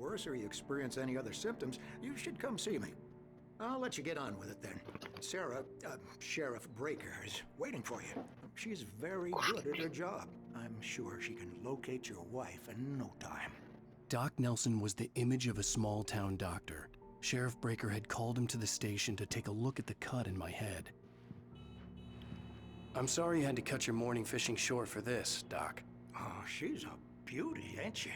worse or you experience any other symptoms, you should come see me. I'll let you get on with it then. Sarah, Sheriff Breaker, is waiting for you. She's very good at her job. I'm sure she can locate your wife in no time. Doc Nelson was the image of a small-town doctor. Sheriff Breaker had called him to the station to take a look at the cut in my head. I'm sorry you had to cut your morning fishing short for this, Doc. Oh, she's a beauty, ain't she?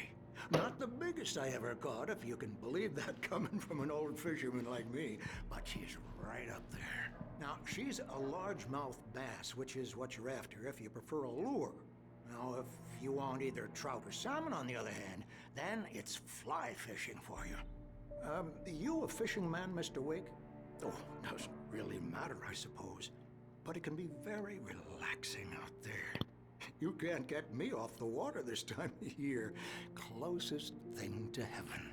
Not the biggest I ever caught, if you can believe that coming from an old fisherman like me, but she's right up there. Now, she's a largemouth bass, which is what you're after if you prefer a lure. Now, if you want either trout or salmon, on the other hand, then it's fly fishing for you. You a fishing man, Mr. Wake? Oh, doesn't really matter, I suppose. But it can be very relaxing out there. You can't get me off the water this time of year. Closest thing to heaven.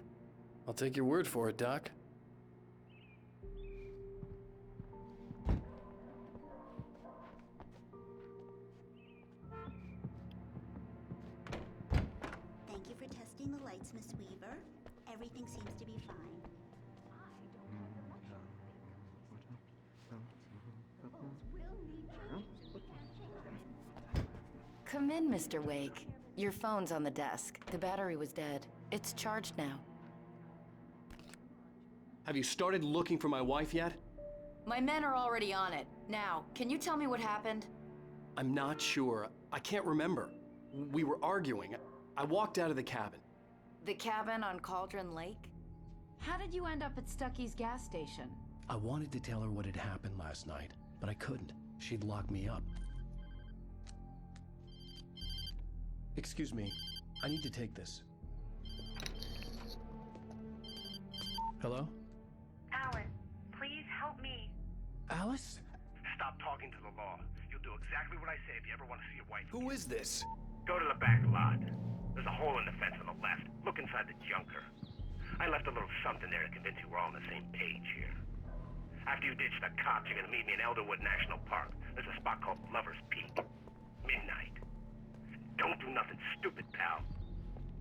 I'll take your word for it, Doc. Thank you for testing the lights, Miss Weaver. Everything seems to be fine. Come in, Mr. Wake. Your phone's on the desk. The battery was dead. It's charged now. Have you started looking for my wife yet? My men are already on it. Now, can you tell me what happened? I'm not sure. I can't remember. We were arguing. I walked out of the cabin. The cabin on Cauldron Lake? How did you end up at Stucky's gas station? I wanted to tell her what had happened last night, but I couldn't. She'd lock me up. Excuse me, I need to take this. Hello? Alan, please help me. Alice? Stop talking to the law. You'll do exactly what I say if you ever want to see your wife. Who is this? Go to the back lot. There's a hole in the fence on the left. Look inside the junker. I left a little something there to convince you we're all on the same page here. After you ditch the cops, you're gonna meet me in Elderwood National Park. There's a spot called Lover's Peak. Midnight. Don't do nothing stupid, pal.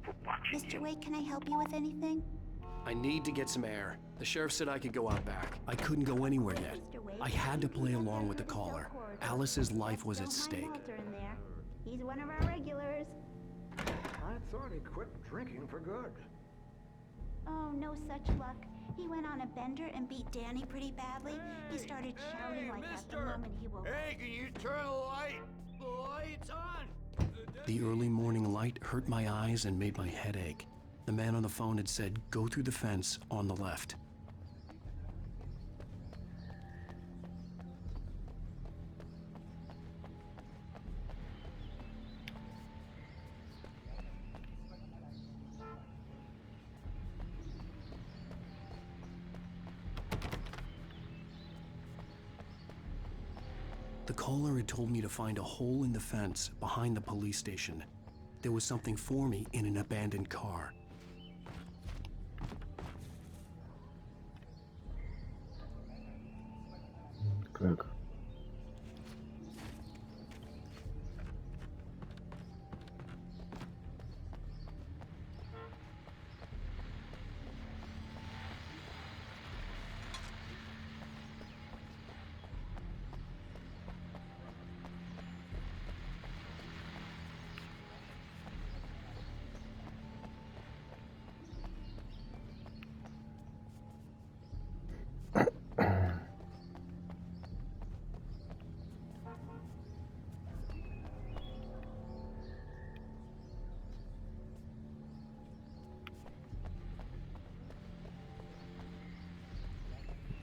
We're watching Mr. you. Wake, can I help you with anything? I need to get some air. The sheriff said I could go out back. I couldn't go anywhere yet. I had to play along with the caller. Alice's life was at stake. Walter in there. He's one of our regulars. I thought he quit drinking for good. Oh, no such luck. He went on a bender and beat Danny pretty badly. He started shouting like that the moment he woke up. Hey, can you turn the light? The light's on! The early morning light hurt my eyes and made my head ache. The man on the phone had said, go through the fence on the left. The caller had told me to find a hole in the fence behind the police station. There was something for me in an abandoned car. Как?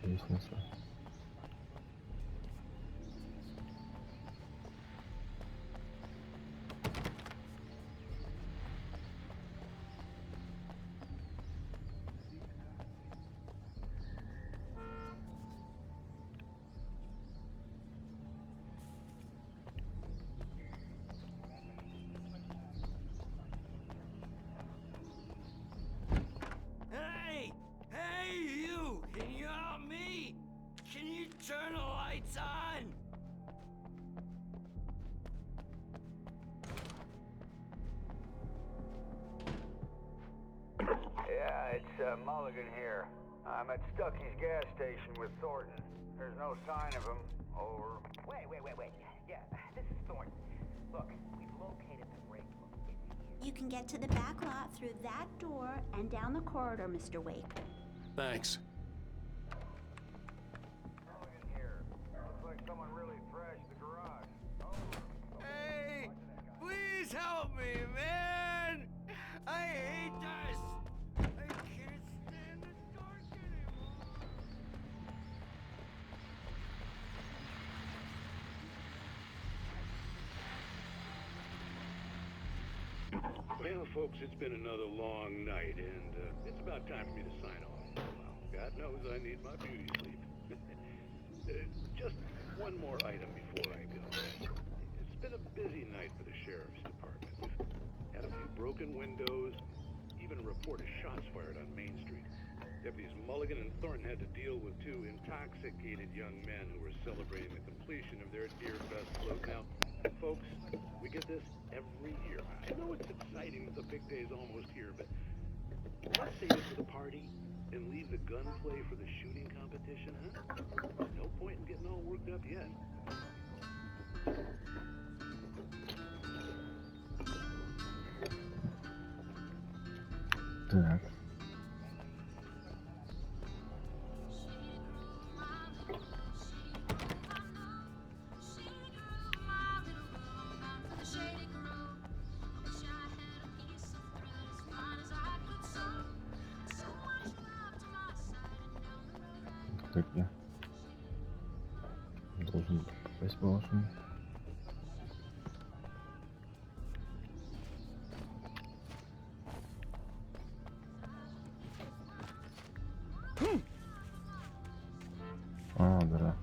Без смысла. Hey! Hey, you! Can you help me? It's Mulligan here. I'm at Stucky's gas station with Thornton. There's no sign of him. Over. Wait. Yeah, this is Thornton. Look, we've located the break room. You can get to the back lot through that door and down the corridor, Mr. Wake. Thanks. Mulligan here. Looks like someone really thrashed the garage. Over. Hey, please help me, man! I hate this! I can't stand the dark anymore! Well, folks, it's been another long night, and it's about time for me to sign off. Well, God knows I need my beauty sleep. Just one more item before I go. It's been a busy night for the Sheriff's Department. We've had a few broken windows, even a report of shots fired on Main Street. Deputies Mulligan and Thornton had to deal with two intoxicated young men who were celebrating the completion of their Deer Fest float. Now, folks, we get this every year. I know it's exciting that the big day is almost here, but let's save it for the party and leave the gunplay for the shooting competition, huh? No point in getting all worked up yet. Так. Как я должен попасть по-вашему? А, да.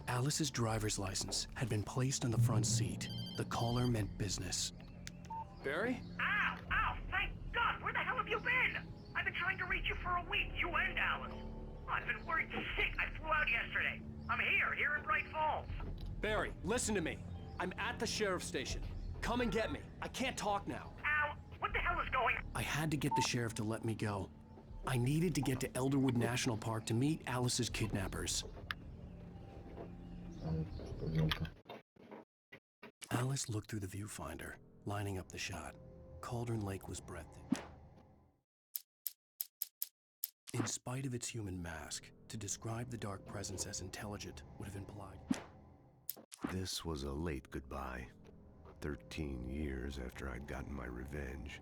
Alice's driver's license had been placed on the front seat. The caller meant business. Barry? Ow! Thank God! Where the hell have you been? I've been trying to reach you for a week, you and Alice. I've been worried sick. I flew out yesterday. I'm here in Bright Falls. Barry, listen to me. I'm at the sheriff's station. Come and get me. I can't talk now. Ow! What the hell is going on? I had to get the sheriff to let me go. I needed to get to Elderwood National Park to meet Alice's kidnappers. Alice looked through the viewfinder, lining up the shot. Cauldron Lake was breathtaking. In spite of its human mask, to describe the dark presence as intelligent would have implied. This was a late goodbye. 13 years after I'd gotten my revenge,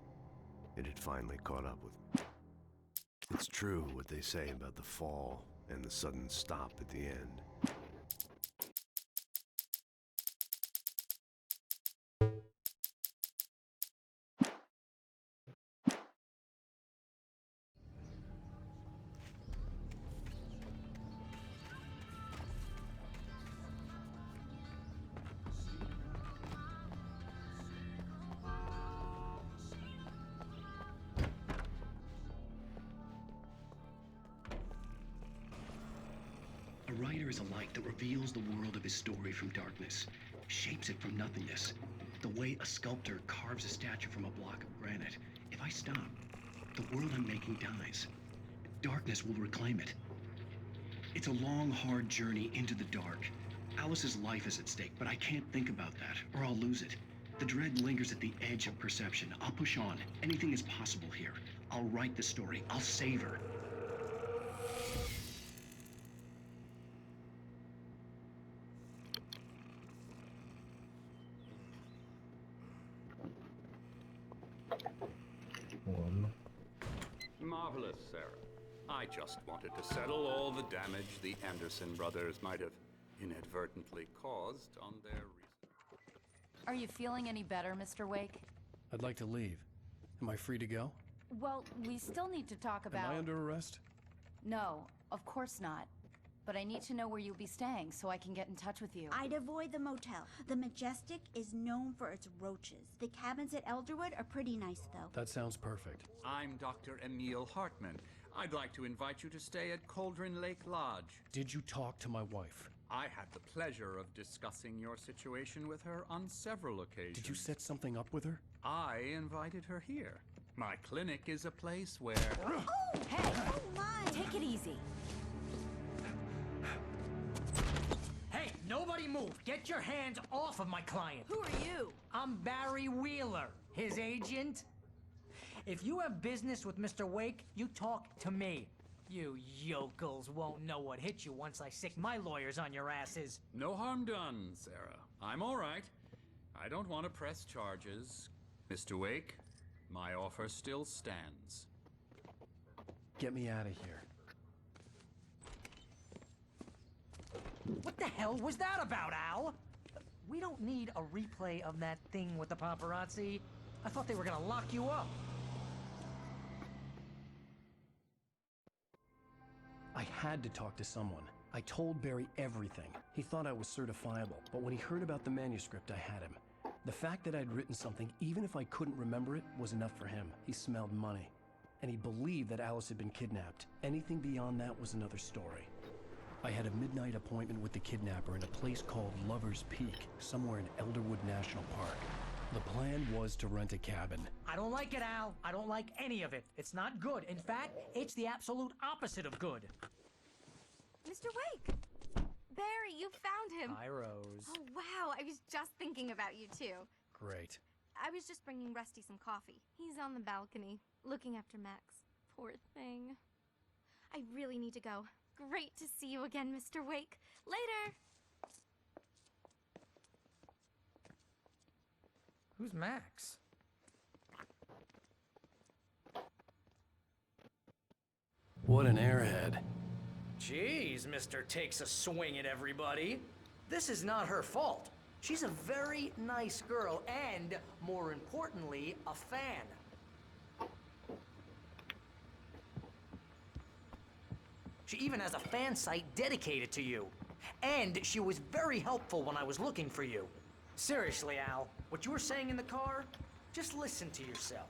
it had finally caught up with me. It's true what they say about the fall and the sudden stop at the end. A writer is a light that reveals the world of his story from darkness, shapes it from nothingness. The way a sculptor carves a statue from a block of granite. If I stop, the world I'm making dies. Darkness will reclaim it. It's a long, hard journey into the dark. Alice's life is at stake, but I can't think about that, or I'll lose it. The dread lingers at the edge of perception. I'll push on. Anything is possible here. I'll write the story. I'll save her. Marvelous, Sarah. I just wanted to settle all the damage the Anderson brothers might have inadvertently caused on their research. Are you feeling any better, Mr. Wake? I'd like to leave. Am I free to go? Well, we still need to talk about... Am I under arrest? No, of course not. But I need to know where you'll be staying so I can get in touch with you. I'd avoid the motel. The Majestic is known for its roaches. The cabins at Elderwood are pretty nice, though. That sounds perfect. I'm Dr. Emil Hartman. I'd like to invite you to stay at Cauldron Lake Lodge. Did you talk to my wife? I had the pleasure of discussing your situation with her on several occasions. Did you set something up with her? I invited her here. My clinic is a place where... Oh, hey! Oh my! Take it easy. Hey, nobody move! Get your hands off of my client! Who are you? I'm Barry Wheeler, his agent. If you have business with Mr. Wake, you talk to me. You yokels won't know what hit you once I sick my lawyers on your asses. No harm done, Sarah. I'm all right. I don't want to press charges. Mr. Wake, my offer still stands. Get me out of here. What the hell was that about, Al? We don't need a replay of that thing with the paparazzi. I thought they were gonna lock you up. I had to talk to someone. I told Barry everything. He thought I was certifiable, but when he heard about the manuscript, I had him. The fact that I'd written something, even if I couldn't remember it, was enough for him. He smelled money. And he believed that Alice had been kidnapped. Anything beyond that was another story. I had a midnight appointment with the kidnapper in a place called Lover's Peak, somewhere in Elderwood National Park. The plan was to rent a cabin. I don't like it, Al. I don't like any of it. It's not good. In fact, it's the absolute opposite of good. Mr. Wake! Barry, you found him! Hi, Rose. Oh, wow. I was just thinking about you, too. Great. I was just bringing Rusty some coffee. He's on the balcony, looking after Max. Poor thing. I really need to go. Great to see you again, Mr. Wake. Later! Who's Max? What an airhead. Jeez, Mr. Takes a swing at everybody. This is not her fault. She's a very nice girl and, more importantly, a fan. She even has a fan site dedicated to you. And she was very helpful when I was looking for you. Seriously, Al, what you were saying in the car, just listen to yourself.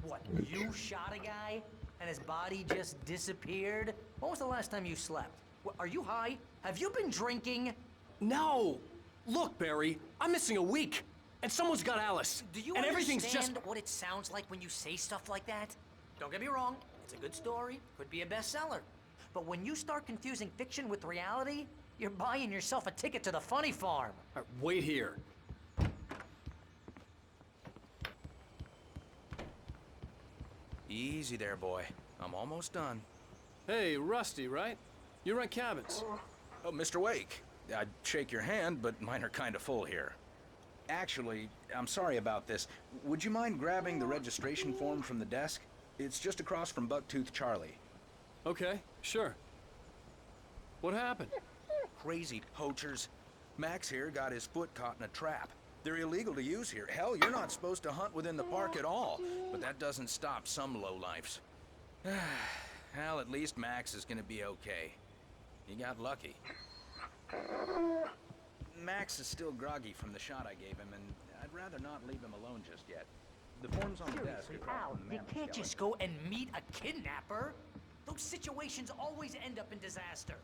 What, you shot a guy and his body just disappeared? When was the last time you slept? What, are you high? Have you been drinking? No! Look, Barry, I'm missing a week, and someone's got Alice. Do you and understand everything's just what it sounds like when you say stuff like that? Don't get me wrong, it's a good story, could be a bestseller. But when you start confusing fiction with reality, you're buying yourself a ticket to the funny farm. All right, wait here. Easy there, boy. I'm almost done. Hey, Rusty, right? You rent cabins. Oh, Mr. Wake. I'd shake your hand, but mine are kind of full here. Actually, I'm sorry about this. Would you mind grabbing the registration form from the desk? It's just across from Bucktooth Charlie. Okay, sure. What happened? Crazy poachers. Max here got his foot caught in a trap. They're illegal to use here. Hell, you're not supposed to hunt within the park at all. But that doesn't stop some lowlifes. Well, at least Max is gonna be okay. He got lucky. Max is still groggy from the shot I gave him, and I'd rather not leave him alone just yet. The form's on the desk. Seriously, Al, you can't just go and meet a kidnapper. Those situations always end up in disaster.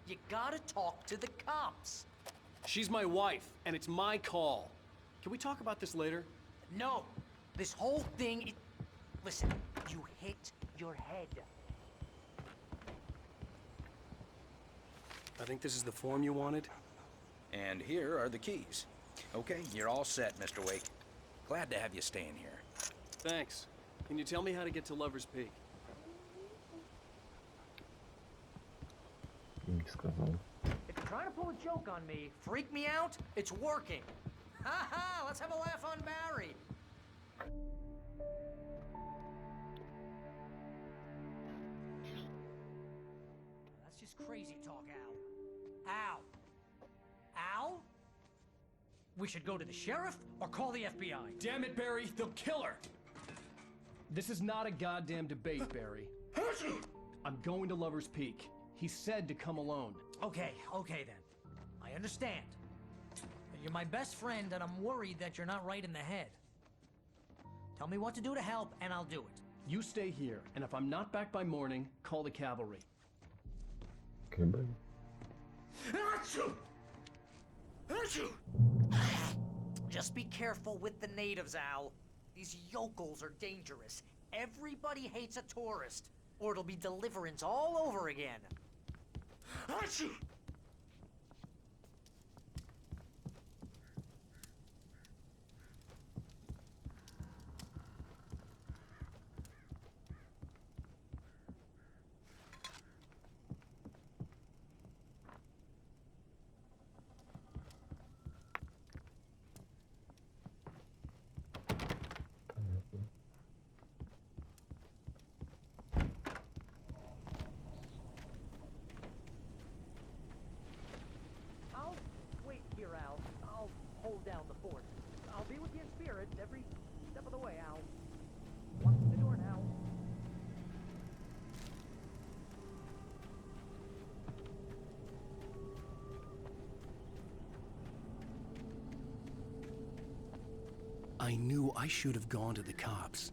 You gotta talk to the cops. She's my wife, and it's my call. Can we talk about this later? No. This whole thing, listen, you hit your head. I think this is the form you wanted. And here are the keys. Okay, you're all set, Mr. Wake. Glad to have you staying here. Thanks. Can you tell me how to get to Lover's Peak? If you're trying to pull a joke on me, freak me out, it's working. Ha ha, let's have a laugh on Barry. That's just crazy talk, Al. Al. Al? We should go to the sheriff or call the FBI. Damn it, Barry, they'll kill her. This is not a goddamn debate, Barry. I'm going to Lover's Peak. He said to come alone. Okay then. I understand. You're my best friend, and I'm worried that you're not right in the head. Tell me what to do to help, and I'll do it. You stay here, and if I'm not back by morning, call the cavalry. Okay, buddy. Just be careful with the natives, Al. These yokels are dangerous. Everybody hates a tourist, or it'll be Deliverance all over again. I'll wait here, Al. I'll hold down the fort. I'll be with you in spirit every step of the way, Al. Locking the door now. I knew I should have gone to the cops.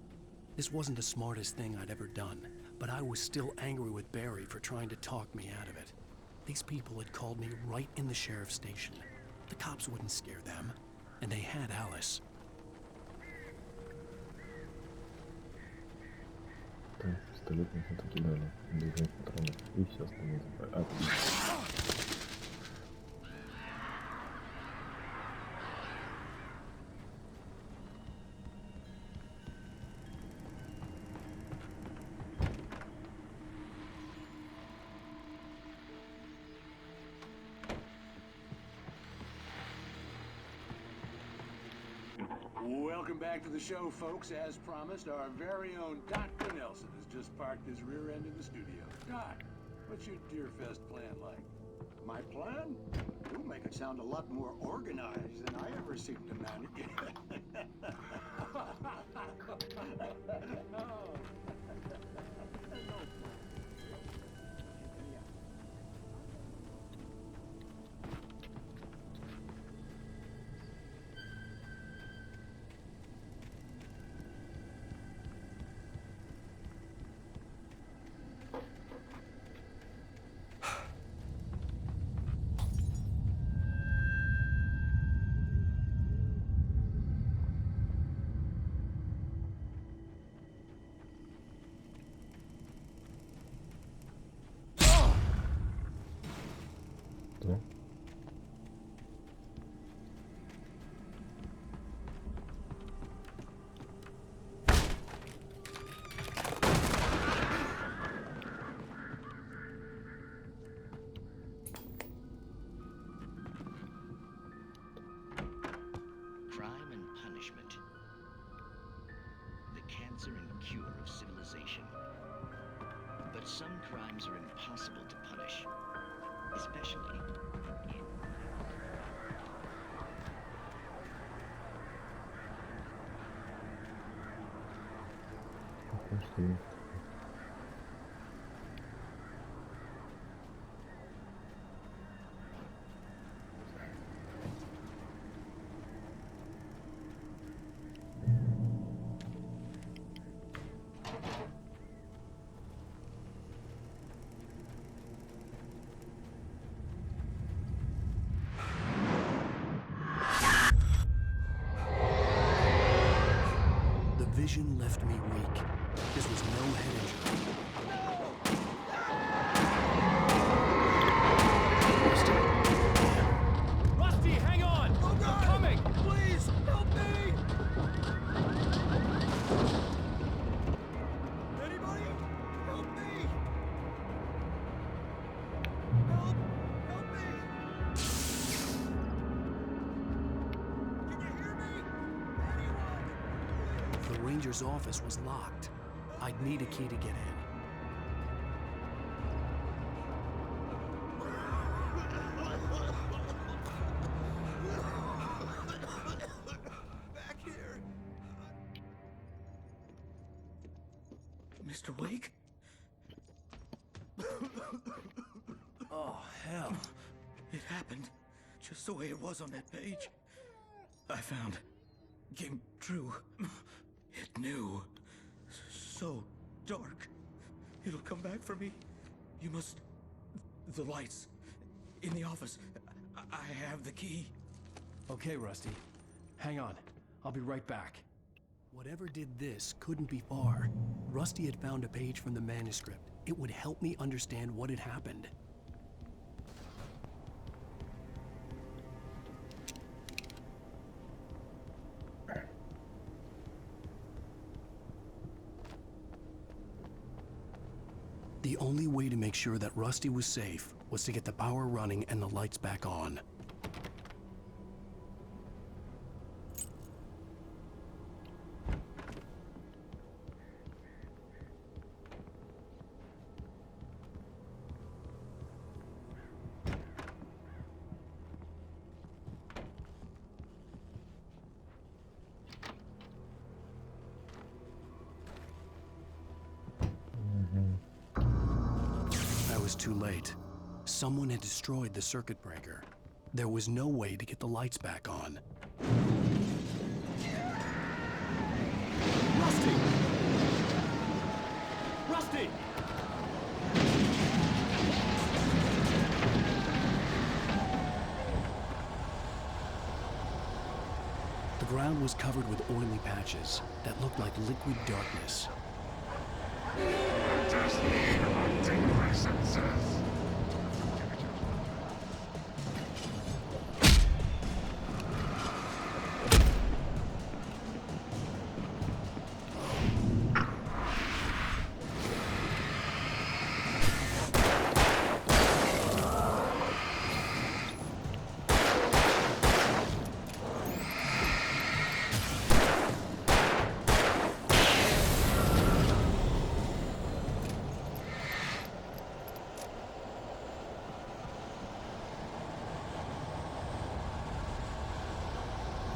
This wasn't the smartest thing I'd ever done, but I was still angry with Barry for trying to talk me out of it. These people had called me right in the sheriff's station. The cops wouldn't scare them, and they had Alice. Так, пистолет мы все-таки дали. Движение патронов и все остальное. Отлично. Welcome back to the show, folks. As promised, our very own Dr. Nelson has just parked his rear end in the studio. Doc, what's your Deerfest plan like? My plan? You make it sound a lot more organized than I ever seem to manage. Crime and punishment. The cancer and cure of civilization. But some crimes are impossible to punish, especially in... Пошли. The vision left me weak. This was no head injury. Rusty, hang on! Oh God! I'm coming! Please, help me! Anybody? Help me! Help! Help me! Can you hear me? Anyone? The ranger's office was locked. I'd need a key to get in. Back here. Mr. Wake? Oh, hell. It happened just the way it was on that page. I found. Came true. It knew. So dark. It'll come back for me. You must... The lights. In the office. I have the key. Okay, Rusty. Hang on. I'll be right back. Whatever did this couldn't be far. Rusty had found a page from the manuscript. It would help me understand what had happened. The only way to make sure that Rusty was safe was to get the power running and the lights back on. I was too late. Someone had destroyed the circuit breaker. There was no way to get the lights back on. Rusty! Rusty! The ground was covered with oily patches that looked like liquid darkness. Just need hunting licenses.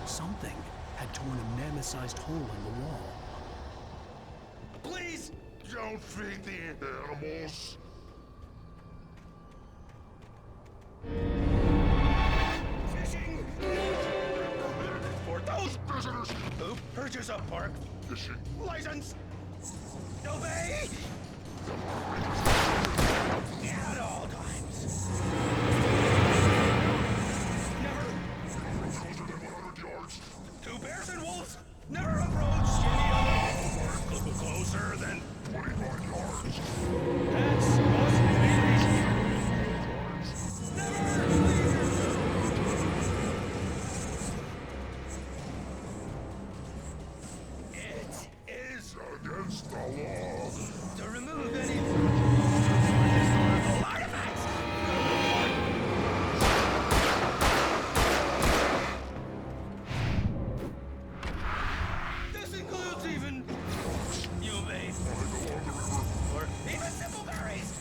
Something had torn a mammoth-sized hole in the wall. Please don't feed the animals. Fishing! For those visitors who purchase a park fishing license, obey! At all times. Two bears and wolves never approached any other closer than 25 yards. That's It is against the law to remove any historical artifacts. This includes even you, babe. Or even simple berries.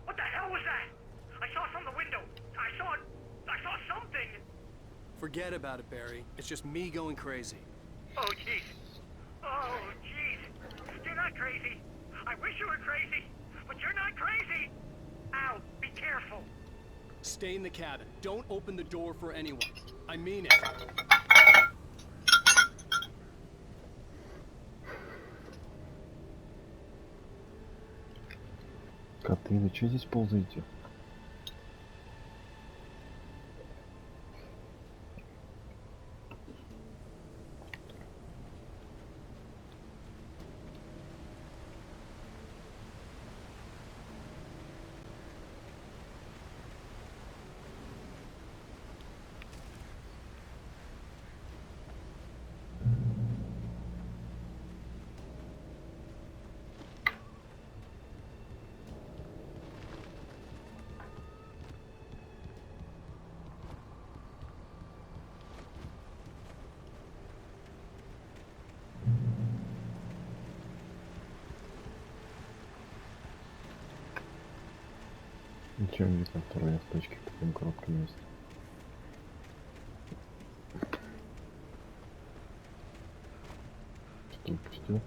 What the hell was that? I saw from the window. I saw something. Forget about it, Barry. It's just me going crazy. Oh, jeez. Oh, jeez. You're not crazy. I wish you were crazy. but you're not crazy! Al, be careful! Stay in the cabin. Don't open the door for anyone. I mean it. Коты, вы что здесь ползаете? Ничем не видно второй в точке в таком коротком месте. Что упустил?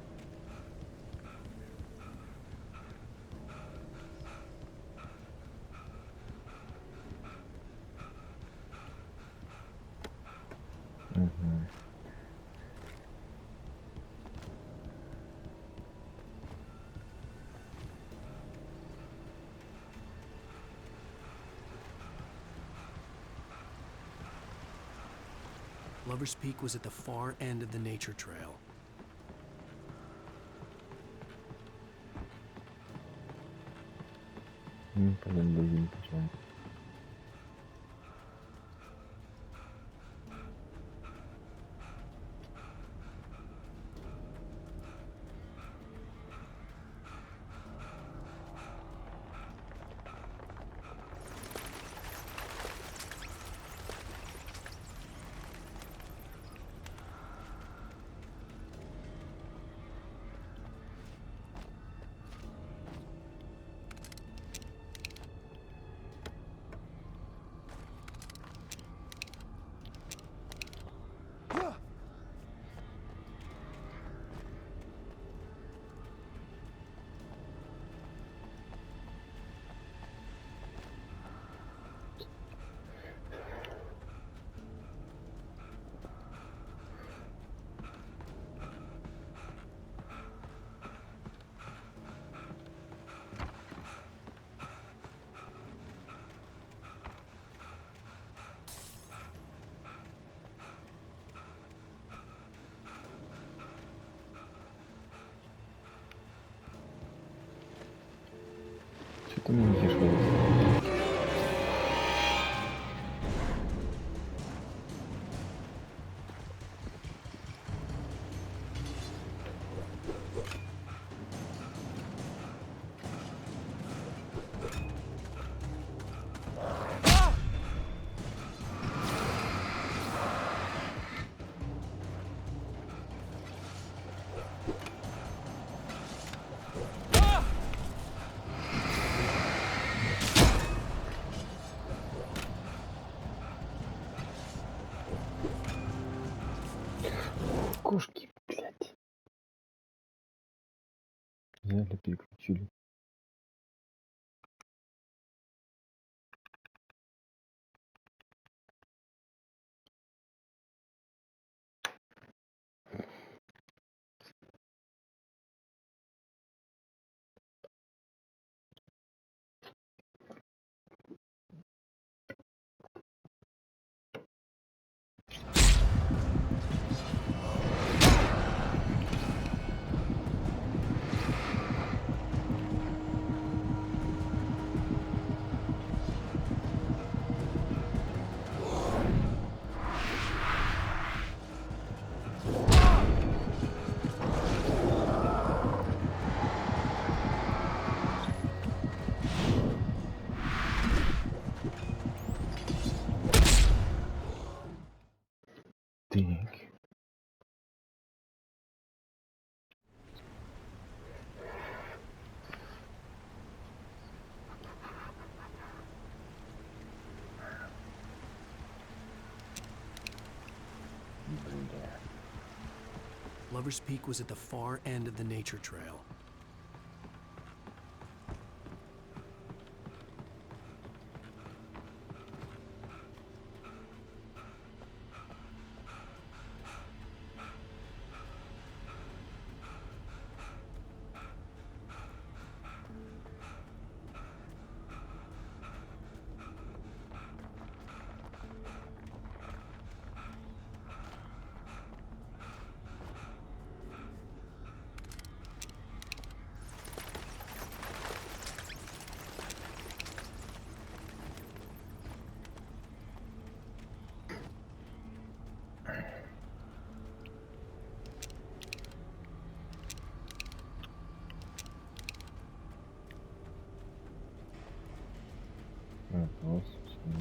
Lover's Peak was at the far end of the nature trail. По-моему, другим путем. Что ты мне видишь, кошки, блядь. Взяли, переключили. Lover's Peak was at the far end of the nature trail.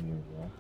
не взял.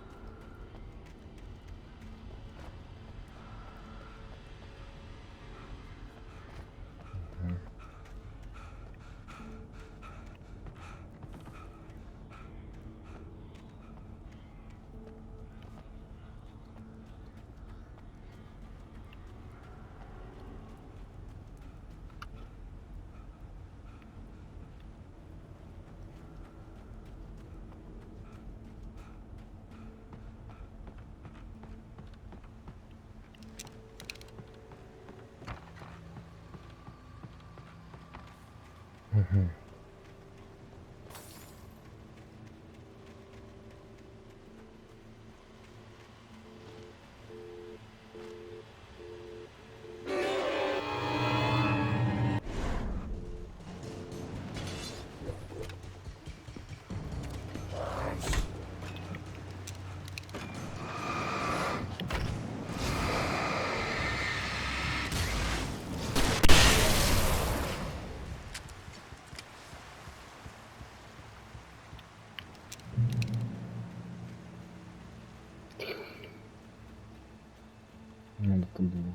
Надо-то было.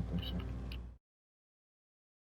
этом все.